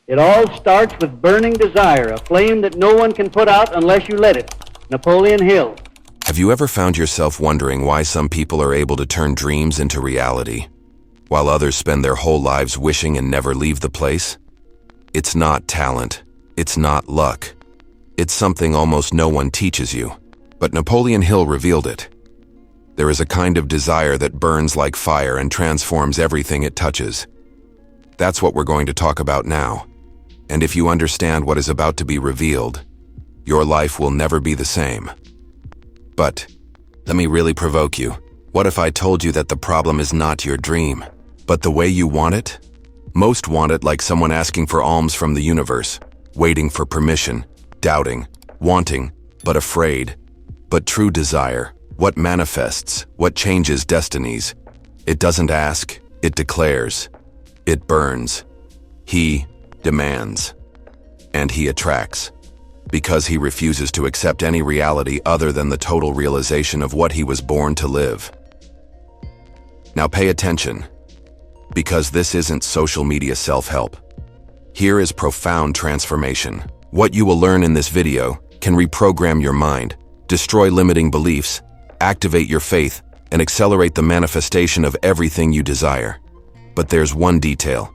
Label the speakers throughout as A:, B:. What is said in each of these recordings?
A: It all starts with burning desire, a flame that no one can put out unless you let it. Napoleon Hill.
B: Have you ever found yourself wondering why some people are able to turn dreams into reality, while others spend their whole lives wishing and never leave the place? It's not talent. It's not luck. It's something almost no one teaches you. But Napoleon Hill revealed it. There is a kind of desire that burns like fire and transforms everything it touches. That's what we're going to talk about now. And if you understand what is about to be revealed, your life will never be the same. But let me really provoke you. What if I told you that the problem is not your dream, but the way you want it? Most want it like someone asking for alms from the universe, waiting for permission, doubting, wanting, but afraid. But true desire, what manifests, what changes destinies, it doesn't ask, it declares. It burns. He demands. And he attracts. Because he refuses to accept any reality other than the total realization of what he was born to live. Now pay attention, because this isn't social media self-help. Here is profound transformation. What you will learn in this video can reprogram your mind, destroy limiting beliefs, activate your faith, and accelerate the manifestation of everything you desire. But there's one detail.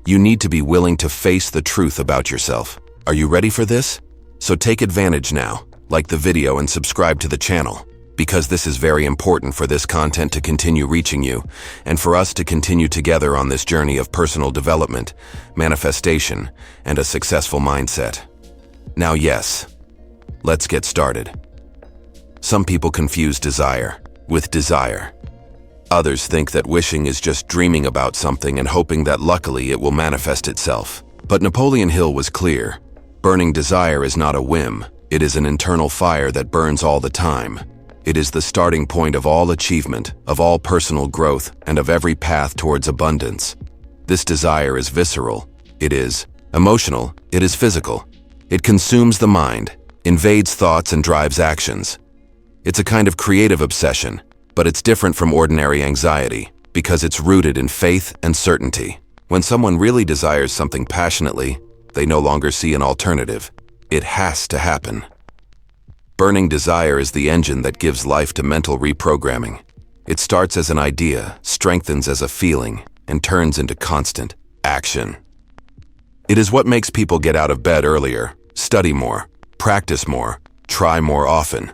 B: You need to be willing to face the truth about yourself. Are you ready for this? So take advantage now, like the video and subscribe to the channel, because this is very important for this content to continue reaching you, and for us to continue together on this journey of personal development, manifestation, and a successful mindset. Now yes, let's get started. Some people confuse desire with desire. Others think that wishing is just dreaming about something and hoping that luckily it will manifest itself. But Napoleon Hill was clear. Burning desire is not a whim. It is an internal fire that burns all the time. It is the starting point of all achievement, of all personal growth, and of every path towards abundance. This desire is visceral. It is emotional. It is physical. It consumes the mind, invades thoughts, and drives actions. It's a kind of creative obsession, but it's different from ordinary anxiety because it's rooted in faith and certainty. When someone really desires something passionately, they no longer see an alternative. It has to happen. Burning desire is the engine that gives life to mental reprogramming. It starts as an idea, strengthens as a feeling, and turns into constant action. It is what makes people get out of bed earlier, study more, practice more, try more often.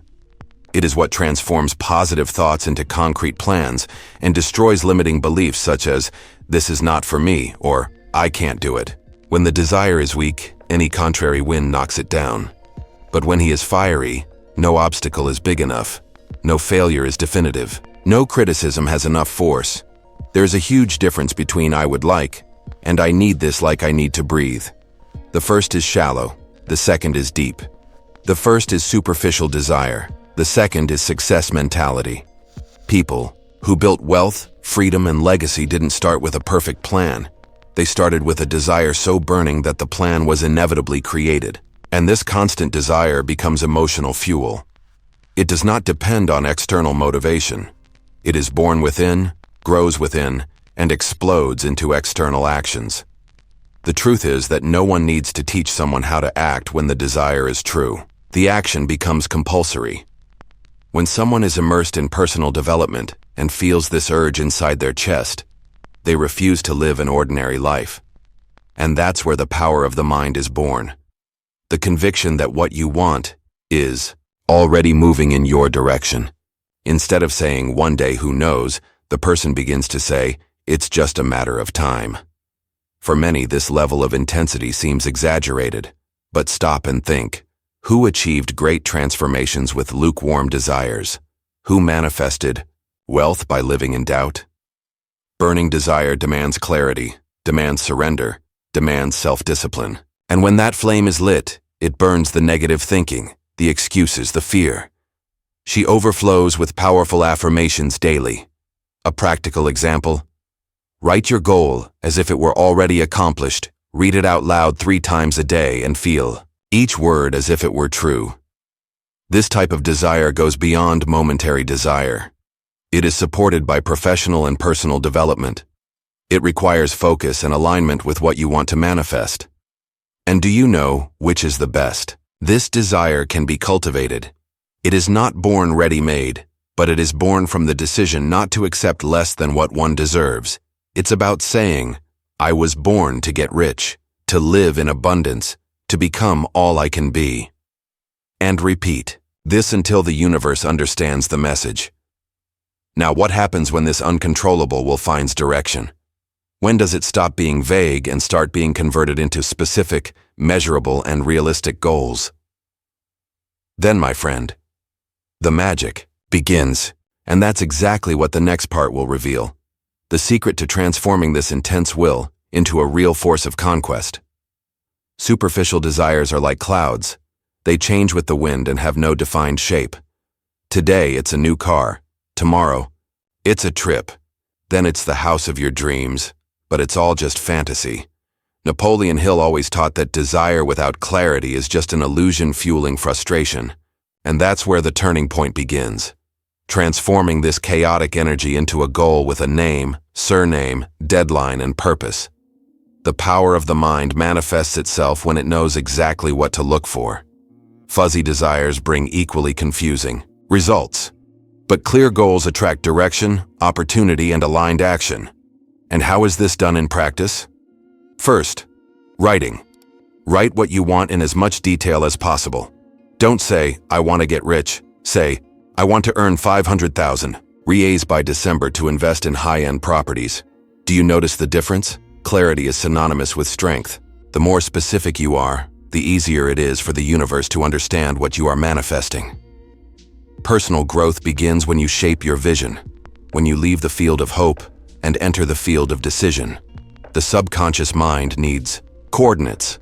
B: It is what transforms positive thoughts into concrete plans and destroys limiting beliefs such as, "This is not for me," or "I can't do it." When the desire is weak, any contrary wind knocks it down. But when he is fiery, no obstacle is big enough. No failure is definitive. No criticism has enough force. There's a huge difference between "I would like" and "I need this like I need to breathe." The first is shallow. The second is deep. The first is superficial desire. The second is success mentality. People who built wealth, freedom, and legacy didn't start with a perfect plan. They started with a desire so burning that the plan was inevitably created. And this constant desire becomes emotional fuel. It does not depend on external motivation. It is born within, grows within, and explodes into external actions. The truth is that no one needs to teach someone how to act when the desire is true. The action becomes compulsory. When someone is immersed in personal development and feels this urge inside their chest, they refuse to live an ordinary life. And that's where the power of the mind is born. The conviction that what you want is already moving in your direction. Instead of saying, "One day, who knows," the person begins to say, "It's just a matter of time." For many, this level of intensity seems exaggerated. But stop and think. Who achieved great transformations with lukewarm desires? Who manifested wealth by living in doubt? Burning desire demands clarity, demands surrender, demands self-discipline. And when that flame is lit, it burns the negative thinking, the excuses, the fear. She overflows with powerful affirmations daily. A practical example: write your goal as if it were already accomplished, read it out loud 3 times a day, and feel each word as if it were true. This type of desire goes beyond momentary desire. It is supported by professional and personal development. It requires focus and alignment with what you want to manifest. And do you know which is the best? This desire can be cultivated. It is not born ready-made, but it is born from the decision not to accept less than what one deserves. It's about saying, I was born to get rich, to live in abundance, to become all I can be. And repeat this until the universe understands the message. Now, what happens when this uncontrollable will finds direction? When does it stop being vague and start being converted into specific, measurable, and realistic goals? Then, my friend, the magic begins, and that's exactly what the next part will reveal. The secret to transforming this intense will into a real force of conquest. Superficial desires are like clouds. They change with the wind and have no defined shape. Today, it's a new car. Tomorrow, it's a trip. Then it's the house of your dreams. But it's all just fantasy. Napoleon Hill always taught that desire without clarity is just an illusion fueling frustration. And that's where the turning point begins. Transforming this chaotic energy into a goal with a name, surname, deadline, and purpose. The power of the mind manifests itself when it knows exactly what to look for. Fuzzy desires bring equally confusing results. But clear goals attract direction, opportunity, and aligned action. And how is this done in practice? First, writing. Write what you want in as much detail as possible. Don't say, I want to get rich. Say, I want to earn 500,000 reais by December to invest in high-end properties. Do you notice the difference? Clarity is synonymous with strength. The more specific you are, the easier it is for the universe to understand what you are manifesting. Personal growth begins when you shape your vision, when you leave the field of hope and enter the field of decision. The subconscious mind needs coordinates,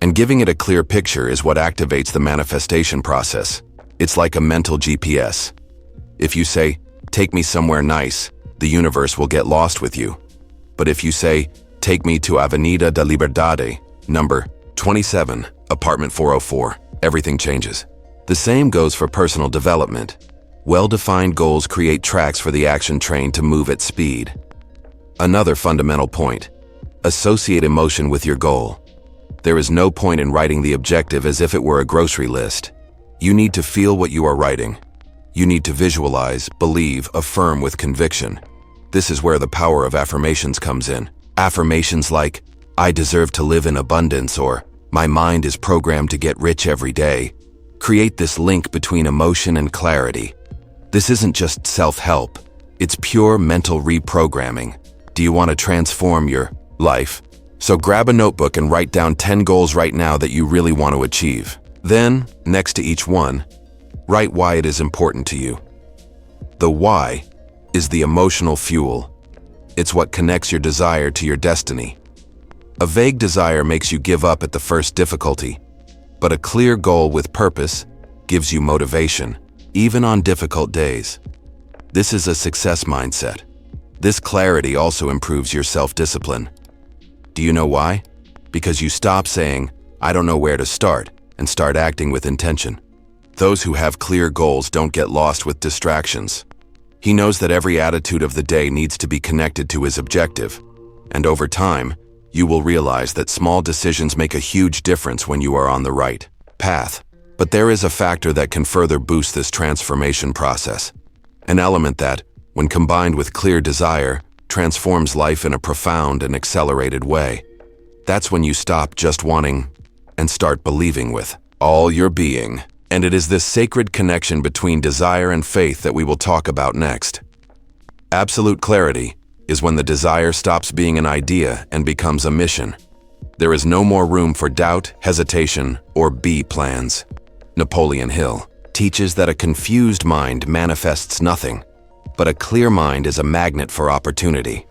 B: and giving it a clear picture is what activates the manifestation process. It's like a mental GPS. If you say, take me somewhere nice, the universe will get lost with you. But if you say, take me to Avenida da Liberdade, number 27, apartment 404, everything changes. The same goes for personal development. Well-defined goals create tracks for the action train to move at speed. Another fundamental point: associate emotion with your goal. There is no point in writing the objective as if it were a grocery list. You need to feel what you are writing. You need to visualize, believe, affirm with conviction. This is where the power of affirmations comes in. Affirmations like, I deserve to live in abundance, or my mind is programmed to get rich every day, create this link between emotion and clarity. This isn't just self-help, it's pure mental reprogramming. Do you want to transform your life? So grab a notebook and write down 10 goals right now that you really want to achieve. Then, next to each one, write why it is important to you. The why is the emotional fuel. It's what connects your desire to your destiny. A vague desire makes you give up at the first difficulty, but a clear goal with purpose gives you motivation, even on difficult days. This is a success mindset. This clarity also improves your self-discipline. Do you know why? Because you stop saying, I don't know where to start, and start acting with intention. Those who have clear goals don't get lost with distractions. He knows that every attitude of the day needs to be connected to his objective, and over time, you will realize that small decisions make a huge difference when you are on the right path. But there is a factor that can further boost this transformation process. An element that, when combined with clear desire, transforms life in a profound and accelerated way. That's when you stop just wanting and start believing with all your being. And it is this sacred connection between desire and faith that we will talk about next. Absolute clarity is when the desire stops being an idea and becomes a mission. There is no more room for doubt, hesitation, or B plans. Napoleon Hill teaches that a confused mind manifests nothing, but a clear mind is a magnet for opportunity.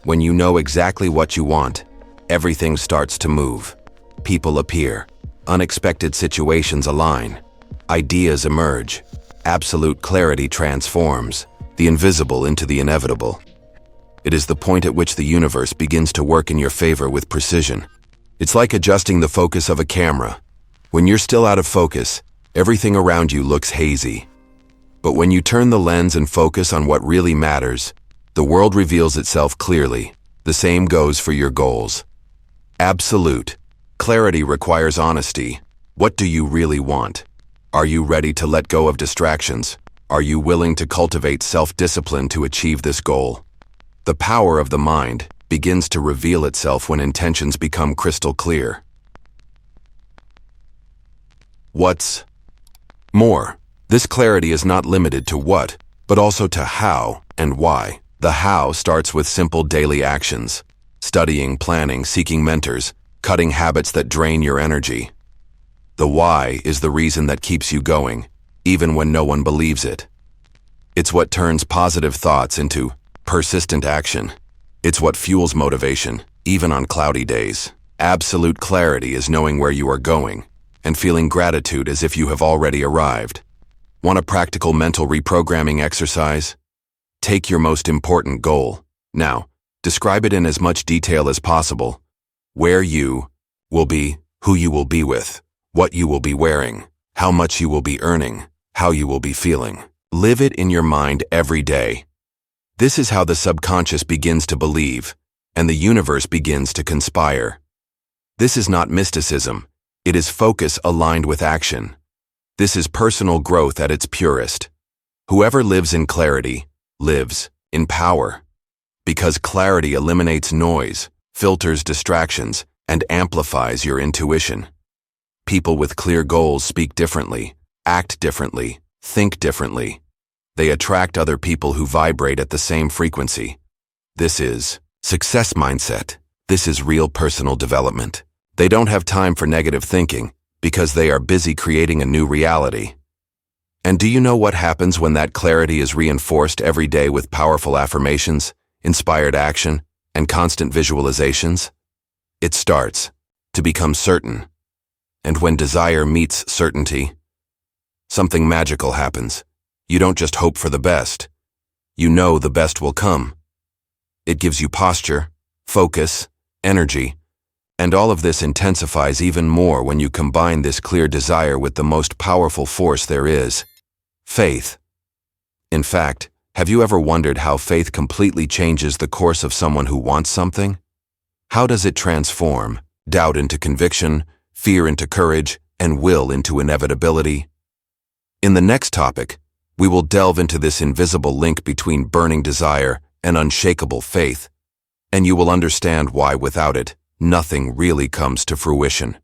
B: When you know exactly what you want, everything starts to move. People appear. Unexpected situations align. Ideas emerge. Absolute clarity transforms the invisible into the inevitable. It is the point at which the universe begins to work in your favor with precision. It's like adjusting the focus of a camera. When you're still out of focus, everything around you looks hazy. But when you turn the lens and focus on what really matters, the world reveals itself clearly. The same goes for your goals. Absolute Clarity requires honesty. What do you really want? Are you ready to let go of distractions? Are you willing to cultivate self-discipline to achieve this goal? The power of the mind begins to reveal itself when intentions become crystal clear. What's more, this clarity is not limited to what, but also to how and why. The how starts with simple daily actions: studying, planning, seeking mentors, cutting habits that drain your energy. The why is the reason that keeps you going, even when no one believes it. It's what turns positive thoughts into persistent action. It's what fuels motivation, even on cloudy days. Absolute clarity is knowing where you are going and feeling gratitude as if you have already arrived. Want a practical mental reprogramming exercise? Take your most important goal. Now, describe it in as much detail as possible. Where you will be, who you will be with, what you will be wearing, how much you will be earning, how you will be feeling. Live it in your mind every day. This is how the subconscious begins to believe, and the universe begins to conspire. This is not mysticism. It is focus aligned with action. This is personal growth at its purest. Whoever lives in clarity lives in power. Because clarity eliminates noise, filters distractions, and amplifies your intuition. People with clear goals speak differently, act differently, think differently. They attract other people who vibrate at the same frequency. This is success mindset. This is real personal development. They don't have time for negative thinking because they are busy creating a new reality. And do you know what happens when that clarity is reinforced every day with powerful affirmations, inspired action, and constant visualizations? It starts to become certain. And when desire meets certainty, something magical happens. You don't just hope for the best. You know the best will come. It gives you posture, focus, energy, and all of this intensifies even more when you combine this clear desire with the most powerful force there is: faith. In fact, have you ever wondered how faith completely changes the course of someone who wants something? How does it transform doubt into conviction, fear into courage, and will into inevitability? In the next topic, we will delve into this invisible link between burning desire and unshakable faith, and you will understand why without it, nothing really comes to fruition.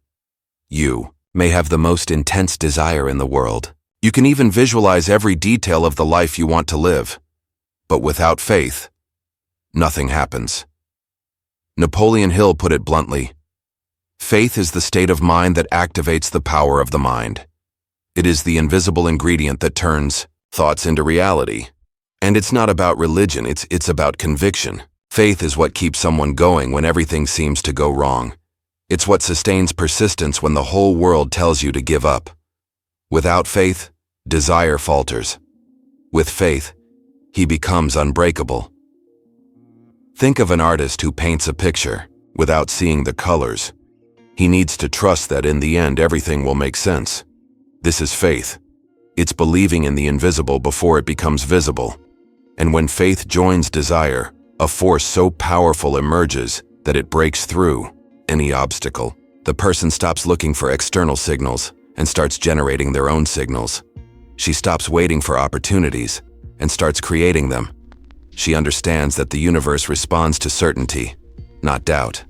B: You may have the most intense desire in the world. You can even visualize every detail of the life you want to live. But without faith, nothing happens. Napoleon Hill put it bluntly: faith is the state of mind that activates the power of the mind. It is the invisible ingredient that turns thoughts into reality. And it's not about religion, it's about conviction. Faith is what keeps someone going when everything seems to go wrong. It's what sustains persistence when the whole world tells you to give up. Without faith, desire falters. With faith, he becomes unbreakable. Think of an artist who paints a picture without seeing the colors. He needs to trust that in the end everything will make sense. This is faith. It's believing in the invisible before it becomes visible. And when faith joins desire, a force so powerful emerges that it breaks through any obstacle. The person stops looking for external signals and starts generating their own signals. She stops waiting for opportunities and starts creating them. She understands that the universe responds to certainty, not doubt.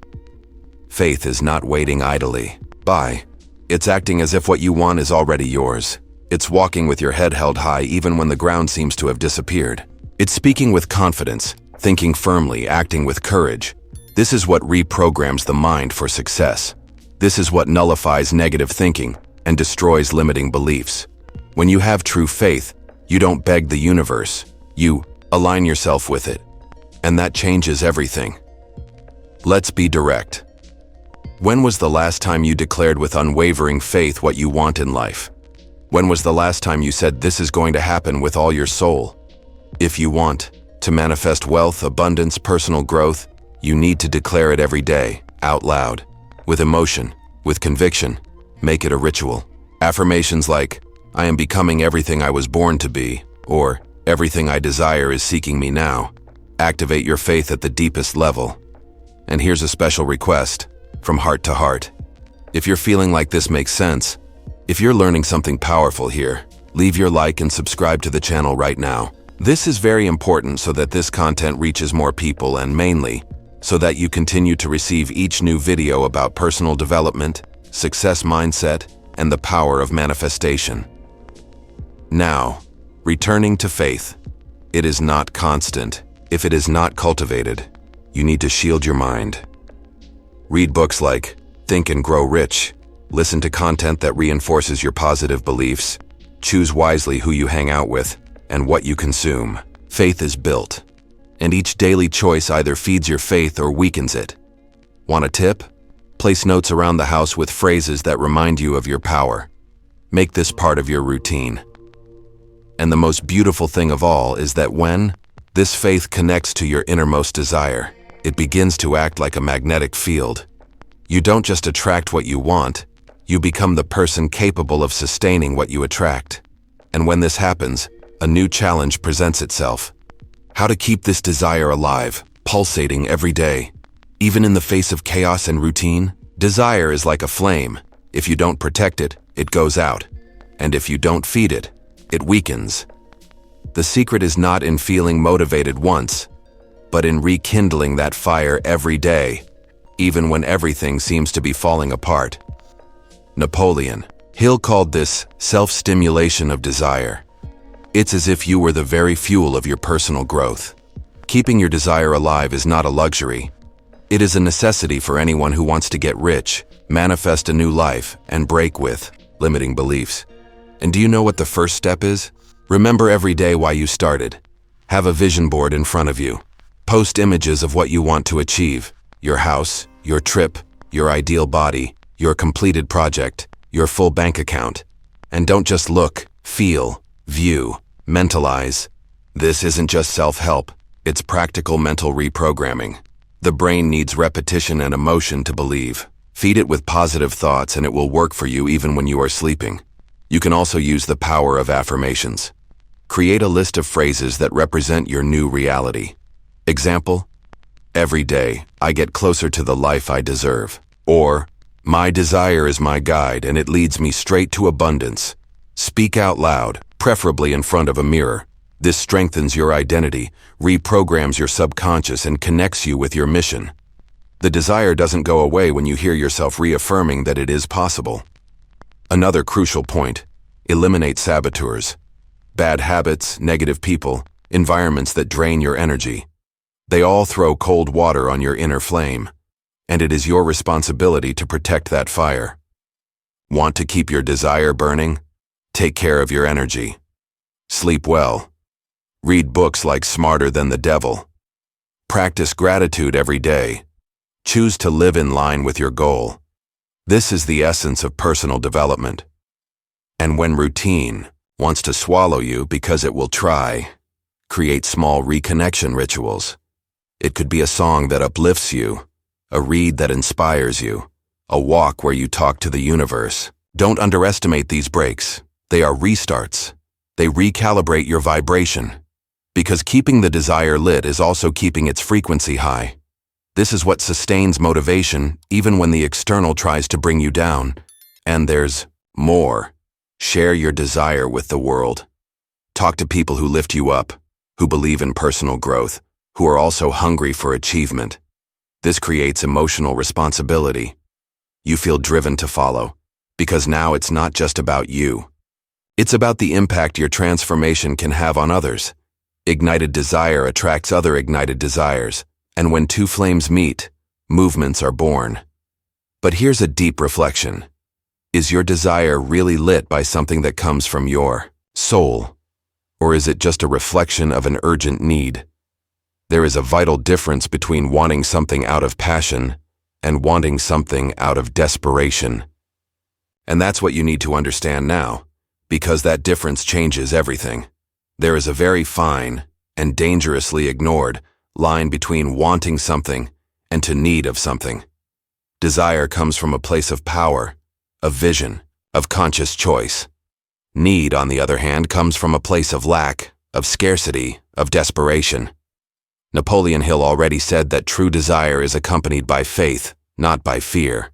B: Faith is not waiting idly by. It's acting as if what you want is already yours. It's walking with your head held high even when the ground seems to have disappeared. It's speaking with confidence, thinking firmly, acting with courage. This is what reprograms the mind for success. This is what nullifies negative thinking and destroys limiting beliefs. When you have true faith, you don't beg the universe. You align yourself with it. And that changes everything. Let's be direct. When was the last time you declared with unwavering faith what you want in life? When was the last time you said this is going to happen with all your soul? If you want to manifest wealth, abundance, personal growth, you need to declare it every day, out loud, with emotion, with conviction. Make it a ritual. Affirmations like, I am becoming everything I was born to be, or everything I desire is seeking me now. Activate your faith at the deepest level. And here's a special request, from heart to heart. If you're feeling like this makes sense, if you're learning something powerful here, leave your like and subscribe to the channel right now. This is very important so that this content reaches more people and mainly, so that you continue to receive each new video about personal development, success mindset, and the power of manifestation. Now, returning to faith. It is not constant. If it is not cultivated, you need to shield your mind. Read books like Think and Grow Rich. Listen to content that reinforces your positive beliefs. Choose wisely who you hang out with and what you consume. Faith is built, and each daily choice either feeds your faith or weakens it. Want a tip? Place notes around the house with phrases that remind you of your power. Make this part of your routine. And the most beautiful thing of all is that when this faith connects to your innermost desire, it begins to act like a magnetic field. You don't just attract what you want, you become the person capable of sustaining what you attract. And when this happens, a new challenge presents itself. How to keep this desire alive, pulsating every day. Even in the face of chaos and routine, desire is like a flame. If you don't protect it, it goes out. And if you don't feed it, it weakens. The secret is not in feeling motivated once, but in rekindling that fire every day, even when everything seems to be falling apart. Napoleon Hill called this self-stimulation of desire. It's as if you were the very fuel of your personal growth. Keeping your desire alive is not a luxury. It is a necessity for anyone who wants to get rich, manifest a new life, and break with limiting beliefs. And do you know what the first step is? Remember every day why you started. Have a vision board in front of you. Post images of what you want to achieve. Your house, your trip, your ideal body, your completed project, your full bank account. And don't just look, feel, view, mentalize. This isn't just self-help, it's practical mental reprogramming. The brain needs repetition and emotion to believe. Feed it with positive thoughts and it will work for you even when you are sleeping. You can also use the power of affirmations. Create a list of phrases that represent your new reality. Example: every day, I get closer to the life I deserve. Or, my desire is my guide and it leads me straight to abundance. Speak out loud, preferably in front of a mirror. This strengthens your identity, reprograms your subconscious, and connects you with your mission. The desire doesn't go away when you hear yourself reaffirming that it is possible. Another crucial point: eliminate saboteurs. Bad habits, negative people, environments that drain your energy. They all throw cold water on your inner flame, and it is your responsibility to protect that fire. Want to keep your desire burning? Take care of your energy. Sleep well. Read books like Smarter Than the Devil. Practice gratitude every day. Choose to live in line with your goal. This is the essence of personal development. And when routine wants to swallow you because it will try, create small reconnection rituals. It could be a song that uplifts you, a read that inspires you, a walk where you talk to the universe. Don't underestimate these breaks. They are restarts. They recalibrate your vibration. Because keeping the desire lit is also keeping its frequency high. This is what sustains motivation even when the external tries to bring you down. And there's more. Share your desire with the world. Talk to people who lift you up, who believe in personal growth, who are also hungry for achievement. This creates emotional responsibility. You feel driven to follow, because now it's not just about you. It's about the impact your transformation can have on others. Ignited desire attracts other ignited desires, and when two flames meet, movements are born. But here's a deep reflection. Is your desire really lit by something that comes from your soul? Or is it just a reflection of an urgent need? There is a vital difference between wanting something out of passion and wanting something out of desperation. And that's what you need to understand now, because that difference changes everything. There is a very fine and dangerously ignored line between wanting something and to need of something. Desire comes from a place of power, of vision, of conscious choice. Need, on the other hand, comes from a place of lack, of scarcity, of desperation. Napoleon Hill already said that true desire is accompanied by faith, not by fear.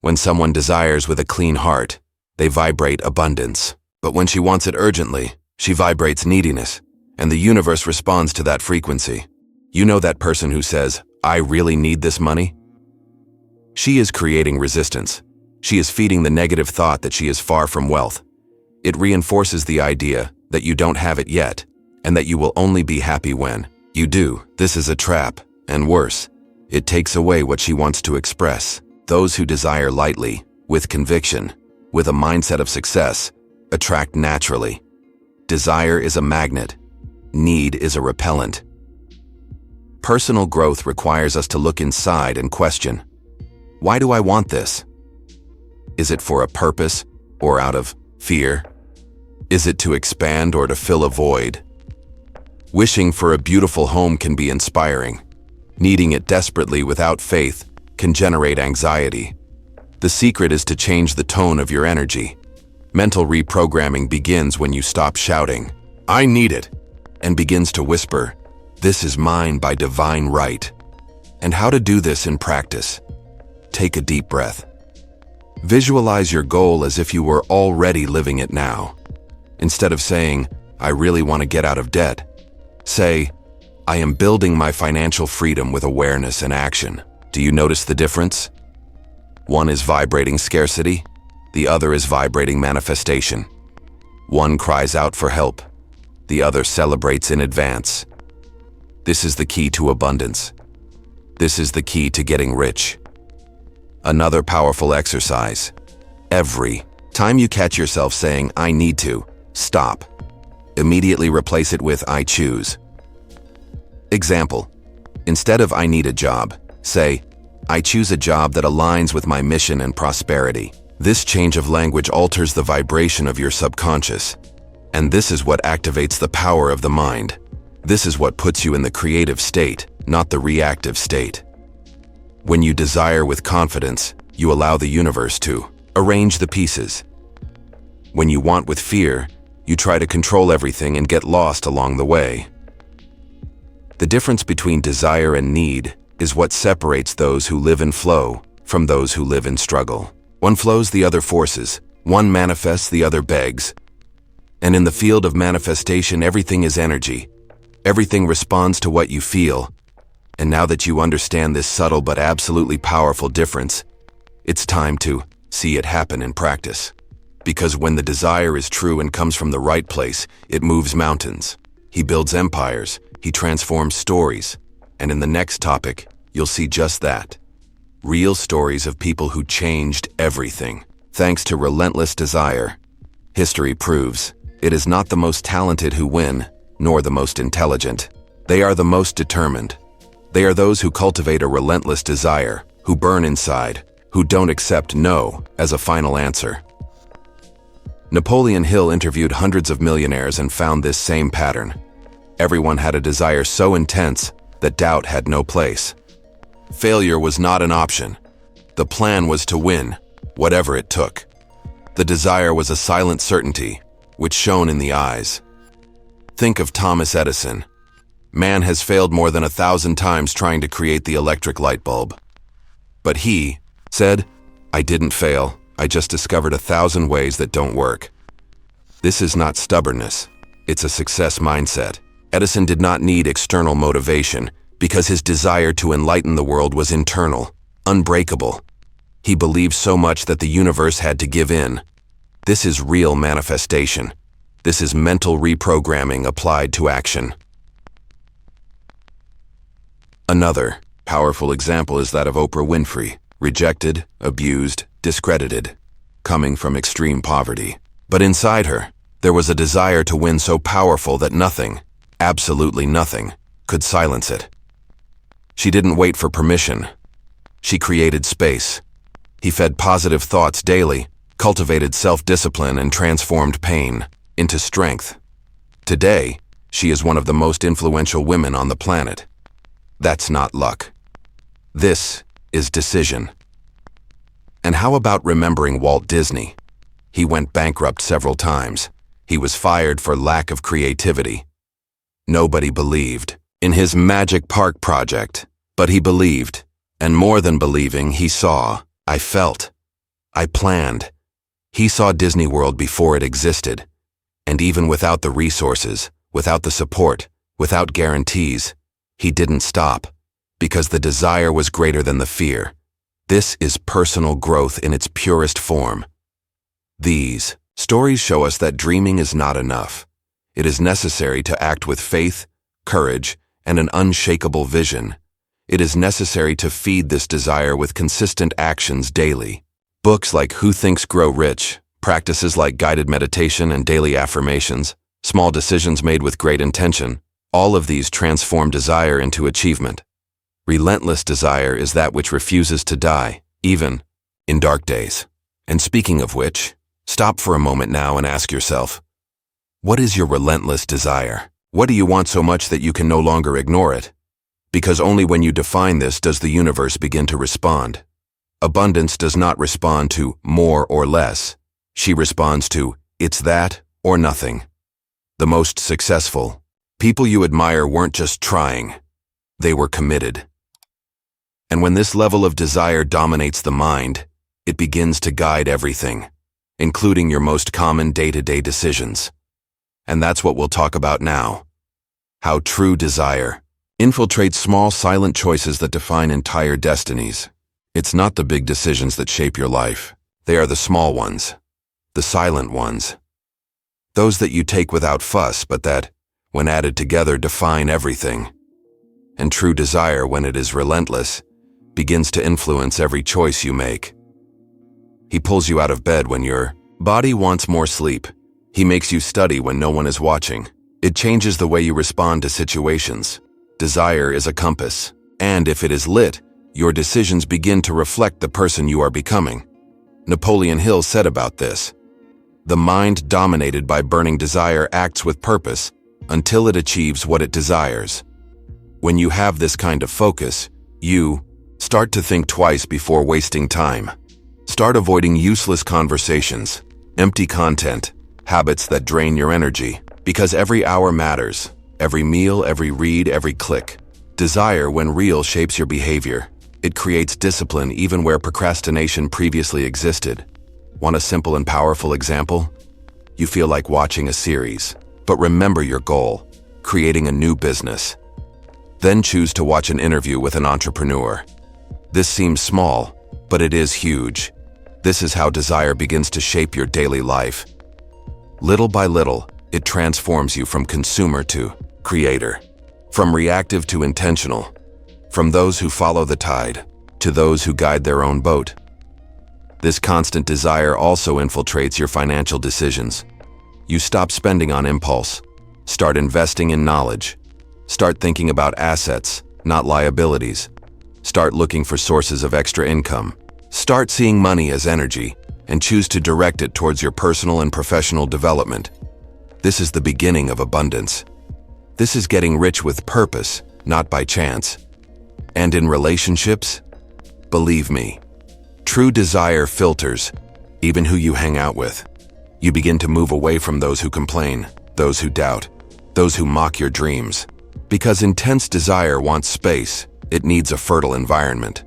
B: When someone desires with a clean heart, they vibrate abundance. But when she wants it urgently, she vibrates neediness, and the universe responds to that frequency. You know that person who says, "I really need this money?" She is creating resistance. She is feeding the negative thought that she is far from wealth. It reinforces the idea that you don't have it yet, and that you will only be happy when you do. This is a trap, and worse, it takes away what she wants to express. Those who desire lightly, with conviction, with a mindset of success, attract naturally. Desire is a magnet. Need is a repellent. Personal growth requires us to look inside and question, why do I want this? Is it for a purpose or out of fear? Is it to expand or to fill a void? Wishing for a beautiful home can be inspiring. Needing it desperately without faith can generate anxiety. The secret is to change the tone of your energy. Mental reprogramming begins when you stop shouting, "I need it," and begins to whisper, "This is mine by divine right." And how to do this in practice? Take a deep breath. Visualize your goal as if you were already living it now. Instead of saying, "I really want to get out of debt," say, "I am building my financial freedom with awareness and action." Do you notice the difference? One is vibrating scarcity, the other is vibrating manifestation. One cries out for help, the other celebrates in advance. This is the key to abundance. This is the key to getting rich. Another powerful exercise. Every time you catch yourself saying, "I need to," stop. Immediately replace it with, "I choose." Example, instead of "I need a job," say, "I choose a job that aligns with my mission and prosperity." This change of language alters the vibration of your subconscious. And this is what activates the power of the mind. This is what puts you in the creative state, not the reactive state. When you desire with confidence, you allow the universe to arrange the pieces. When you want with fear, you try to control everything and get lost along the way. The difference between desire and need is what separates those who live in flow from those who live in struggle. One flows, the other forces. One manifests, the other begs. And in the field of manifestation, everything is energy. Everything responds to what you feel. And now that you understand this subtle but absolutely powerful difference, it's time to see it happen in practice. Because when the desire is true and comes from the right place, it moves mountains. He builds empires. He transforms stories. And in the next topic, you'll see just that. Real stories of people who changed everything, thanks to relentless desire. History proves it is not the most talented who win, nor the most intelligent. They are the most determined. They are those who cultivate a relentless desire, who burn inside, who don't accept no as a final answer. Napoleon Hill interviewed hundreds of millionaires and found this same pattern. Everyone had a desire so intense that doubt had no place. Failure was not an option. The plan was to win, whatever it took. The desire was a silent certainty, which shone in the eyes. Think of Thomas Edison. Man has failed more than 1,000 times trying to create the electric light bulb. But he said, "I didn't fail, I just discovered 1,000 ways that don't work." This is not stubbornness, it's a success mindset. Edison did not need external motivation because his desire to enlighten the world was internal, unbreakable. He believed so much that the universe had to give in. This is real manifestation. This is mental reprogramming applied to action. Another powerful example is that of Oprah Winfrey, rejected, abused, discredited, coming from extreme poverty. But inside her, there was a desire to win so powerful that nothing, absolutely nothing, could silence it. She didn't wait for permission. She created space. He fed positive thoughts daily, cultivated self-discipline, and transformed pain into strength. Today, she is one of the most influential women on the planet. That's not luck. This is decision. And how about remembering Walt Disney? He went bankrupt several times. He was fired for lack of creativity. Nobody believed in his Magic Park project, but he believed, and more than believing, he saw, I felt, I planned. He saw Disney World before it existed. And even without the resources, without the support, without guarantees, he didn't stop. Because the desire was greater than the fear. This is personal growth in its purest form. These stories show us that dreaming is not enough. It is necessary to act with faith, courage, and an unshakable vision. It is necessary to feed this desire with consistent actions daily. Books like Who Thinks Grow Rich, practices like guided meditation and daily affirmations, small decisions made with great intention, all of these transform desire into achievement. Relentless desire is that which refuses to die, even in dark days. And speaking of which, stop for a moment now and ask yourself, what is your relentless desire? What do you want so much that you can no longer ignore it? Because only when you define this does the universe begin to respond. Abundance does not respond to more or less. She responds to, it's that or nothing. The most successful people you admire weren't just trying, they were committed. And when this level of desire dominates the mind, it begins to guide everything, including your most common day-to-day decisions. And that's what we'll talk about now. How true desire infiltrates small, silent choices that define entire destinies. It's not the big decisions that shape your life. They are the small ones, the silent ones. Those that you take without fuss, but that, when added together, define everything. And true desire, when it is relentless, begins to influence every choice you make. He pulls you out of bed when your body wants more sleep. He makes you study when no one is watching. It changes the way you respond to situations. Desire is a compass, and if it is lit, your decisions begin to reflect the person you are becoming. Napoleon Hill said about this, "The mind dominated by burning desire acts with purpose until it achieves what it desires." When you have this kind of focus, you start to think twice before wasting time. Start avoiding useless conversations, empty content, habits that drain your energy, because every hour matters. Every meal, every read, every click. Desire, when real, shapes your behavior. It creates discipline even where procrastination previously existed. Want a simple and powerful example? You feel like watching a series, but remember your goal, creating a new business. Then choose to watch an interview with an entrepreneur. This seems small, but it is huge. This is how desire begins to shape your daily life. Little by little, it transforms you from consumer to creator, from reactive to intentional, from those who follow the tide to those who guide their own boat. This constant desire also infiltrates your financial decisions. You stop spending on impulse, start investing in knowledge, start thinking about assets, not liabilities, start looking for sources of extra income, start seeing money as energy, and choose to direct it towards your personal and professional development. This is the beginning of abundance. This is getting rich with purpose, not by chance. And in relationships, believe me, true desire filters even who you hang out with. You begin to move away from those who complain, those who doubt, those who mock your dreams. Because intense desire wants space, it needs a fertile environment.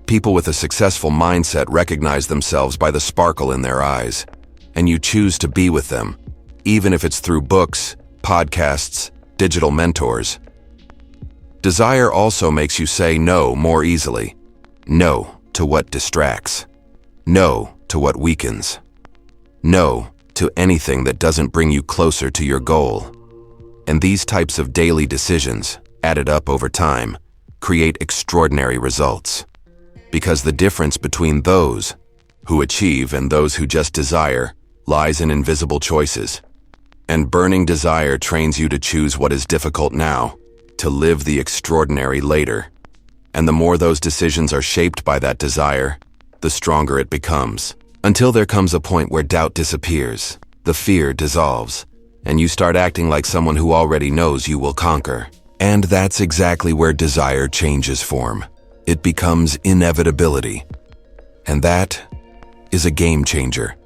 B: People with a successful mindset recognize themselves by the sparkle in their eyes, and you choose to be with them, even if it's through books, podcasts, digital mentors. Desire also makes you say no more easily. No to what distracts. No to what weakens. No to anything that doesn't bring you closer to your goal. And these types of daily decisions, added up over time, create extraordinary results. Because the difference between those who achieve and those who just desire lies in invisible choices. And burning desire trains you to choose what is difficult now, to live the extraordinary later. And the more those decisions are shaped by that desire, the stronger it becomes. Until there comes a point where doubt disappears, the fear dissolves, and you start acting like someone who already knows you will conquer. And that's exactly where desire changes form. It becomes inevitability. And that is a game changer.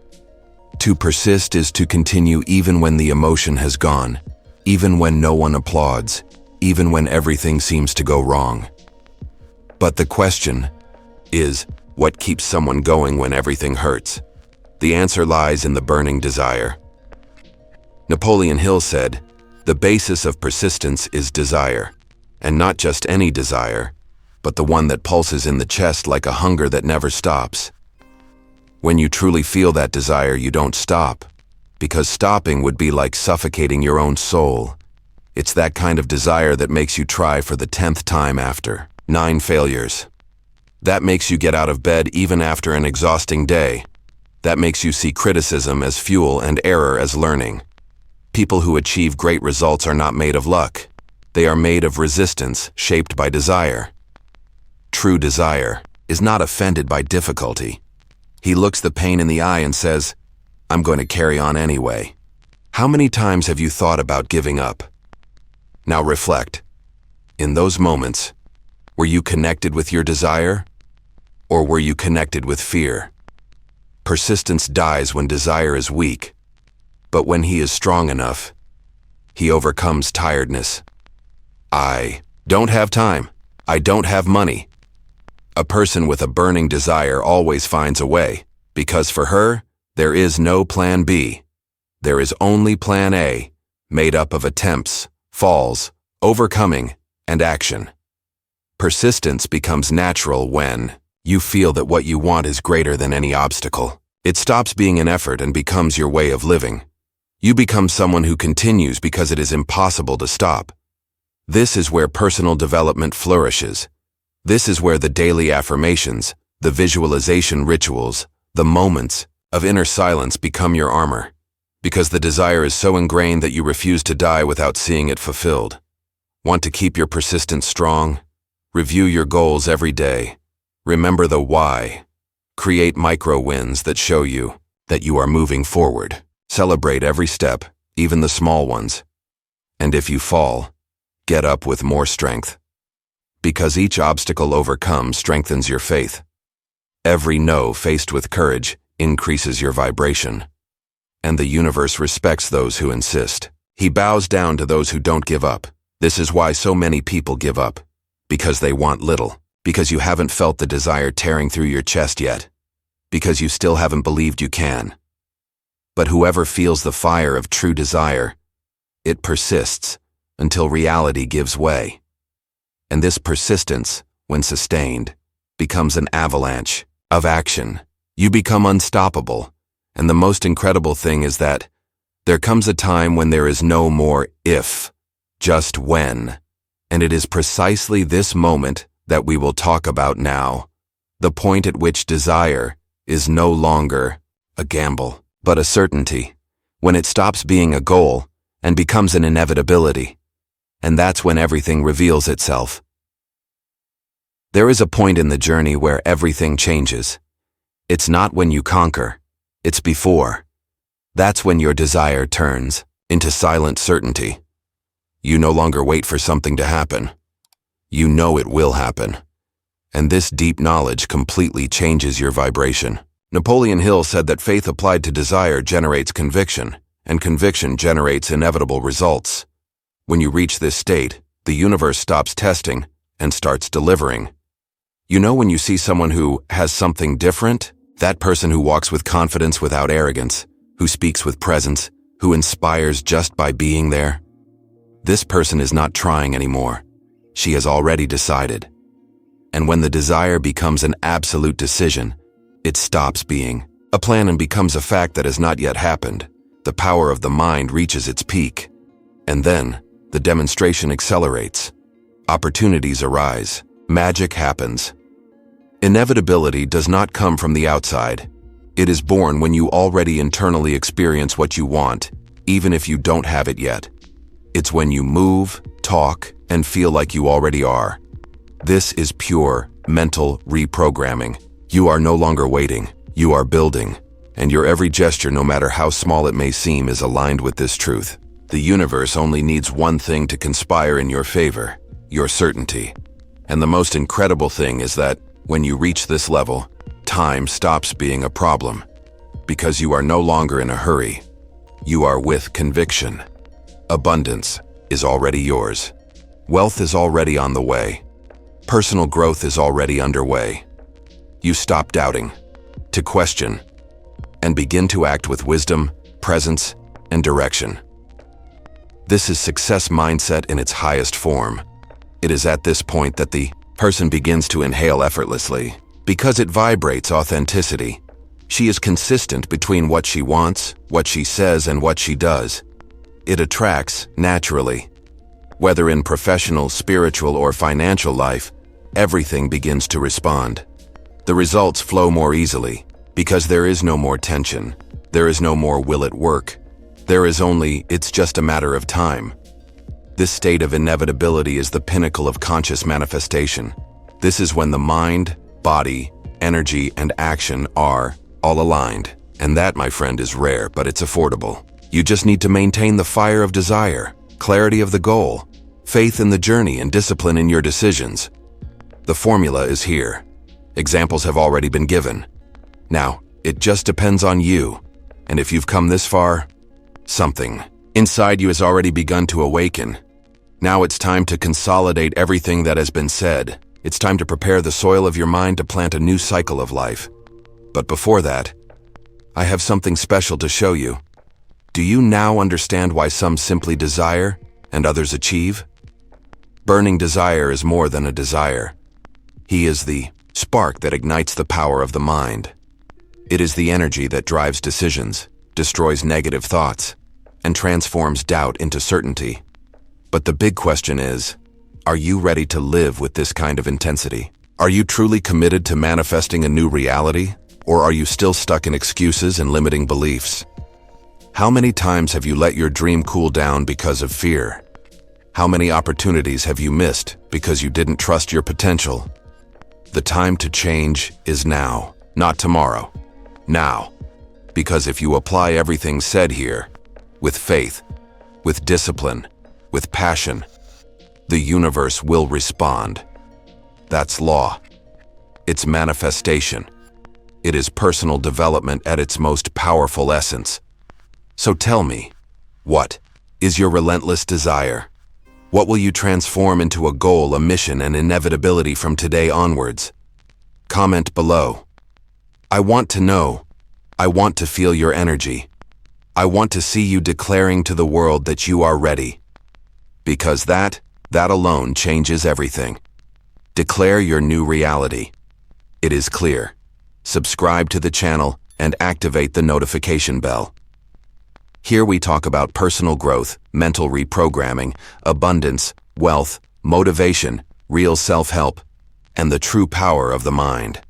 B: To persist is to continue even when the emotion has gone, even when no one applauds, even when everything seems to go wrong. But the question is, What keeps someone going when everything hurts? The answer lies in the burning desire. Napoleon Hill said, "The basis of persistence is desire, and not just any desire, but the one that pulses in the chest like a hunger that never stops." When you truly feel that desire, you don't stop, because stopping would be like suffocating your own soul. It's that kind of desire that makes you try for the 10th time after 9 failures. That makes you get out of bed even after an exhausting day. That makes you see criticism as fuel and error as learning. People who achieve great results are not made of luck. They are made of resistance shaped by desire. True desire is not offended by difficulty. He looks the pain in the eye and says, "I'm going to carry on anyway." How many times have you thought about giving up? Now reflect. In those moments, were you connected with your desire, or were you connected with fear? Persistence dies when desire is weak, but when he is strong enough, he overcomes tiredness. I don't have time. I don't have money. A person with a burning desire always finds a way, because for her, there is no plan B. There is only plan A, made up of attempts, falls, overcoming, and action. Persistence becomes natural when you feel that what you want is greater than any obstacle. It stops being an effort and becomes your way of living. You become someone who continues because it is impossible to stop. This is where personal development flourishes. This is where the daily affirmations, the visualization rituals, the moments of inner silence become your armor, because the desire is so ingrained that you refuse to die without seeing it fulfilled. Want to keep your persistence strong? Review your goals every day. Remember the why. Create micro wins that show you that you are moving forward. Celebrate every step, even the small ones. And if you fall, get up with more strength. Because each obstacle overcome strengthens your faith. Every no faced with courage increases your vibration. And the universe respects those who insist. He bows down to those who don't give up. This is why so many people give up. Because they want little. Because you haven't felt the desire tearing through your chest yet. Because you still haven't believed you can. But whoever feels the fire of true desire, it persists until reality gives way. And this persistence, when sustained, becomes an avalanche of action. You become unstoppable. And the most incredible thing is that there comes a time when there is no more if, just when. And it is precisely this moment that we will talk about now. The point at which desire is no longer a gamble, but a certainty. When it stops being a goal and becomes an inevitability. And that's when everything reveals itself. There is a point in the journey where everything changes. It's not when you conquer. It's before. That's when your desire turns into silent certainty. You no longer wait for something to happen. You know it will happen. And this deep knowledge completely changes your vibration. Napoleon Hill said that faith applied to desire generates conviction, and conviction generates inevitable results. When you reach this state, the universe stops testing and starts delivering. You know when you see someone who has something different? That person who walks with confidence without arrogance, who speaks with presence, who inspires just by being there. This person is not trying anymore. She has already decided. And when the desire becomes an absolute decision, it stops being a plan and becomes a fact that has not yet happened. The power of the mind reaches its peak. And then, the demonstration accelerates. Opportunities arise. Magic happens. Inevitability does not come from the outside. It is born when you already internally experience what you want, even if you don't have it yet. It's when you move, talk, and feel like you already are. This is pure mental reprogramming. You are no longer waiting, you are building. And your every gesture, no matter how small it may seem, is aligned with this truth. The universe only needs one thing to conspire in your favor, your certainty. And the most incredible thing is that when you reach this level, time stops being a problem. Because you are no longer in a hurry. You are with conviction. Abundance is already yours. Wealth is already on the way. Personal growth is already underway. You stop doubting, to question, and begin to act with wisdom, presence, and direction. This is success mindset in its highest form. It is at this point that the person begins to inhale effortlessly, because it vibrates authenticity. She is consistent between what she wants, what she says, and what she does. It attracts naturally. Whether in professional, spiritual, or financial life, everything begins to respond. The results flow more easily, because there is no more tension. There is no more will it work. There is only, it's just a matter of time. This state of inevitability is the pinnacle of conscious manifestation. This is when the mind, body, energy, and action are all aligned. And that, my friend, is rare, but it's affordable. You just need to maintain the fire of desire, clarity of the goal, faith in the journey, and discipline in your decisions. The formula is here. Examples have already been given. Now, it just depends on you. And if you've come this far, something inside you has already begun to awaken. Now it's time to consolidate everything that has been said. It's time to prepare the soil of your mind to plant a new cycle of life. But before that, I have something special to show you. Do you now understand why some simply desire and others achieve? Burning desire is more than a desire. He is the spark that ignites the power of the mind. It is the energy that drives decisions, destroys negative thoughts, and transforms doubt into certainty. But the big question is, are you ready to live with this kind of intensity? Are you truly committed to manifesting a new reality, or are you still stuck in excuses and limiting beliefs? How many times have you let your dream cool down because of fear? How many opportunities have you missed because you didn't trust your potential? The time to change is now, not tomorrow. Now. Because if you apply everything said here, with faith, with discipline, with passion, the universe will respond. That's law. It's manifestation. It is personal development at its most powerful essence. So tell me, what is your relentless desire? What will you transform into a goal, a mission, and inevitability from today onwards? Comment below. I want to know. I want to feel your energy. I want to see you declaring to the world that you are ready. Because that alone changes everything. Declare your new reality. It is clear. Subscribe to the channel and activate the notification bell. Here we talk about personal growth, mental reprogramming, abundance, wealth, motivation, real self-help, and the true power of the mind.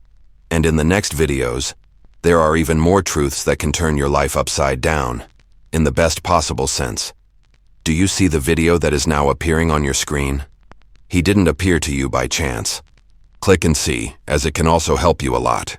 B: And in the next videos, there are even more truths that can turn your life upside down, in the best possible sense. Do you see the video that is now appearing on your screen? He didn't appear to you by chance. Click and see, as it can also help you a lot.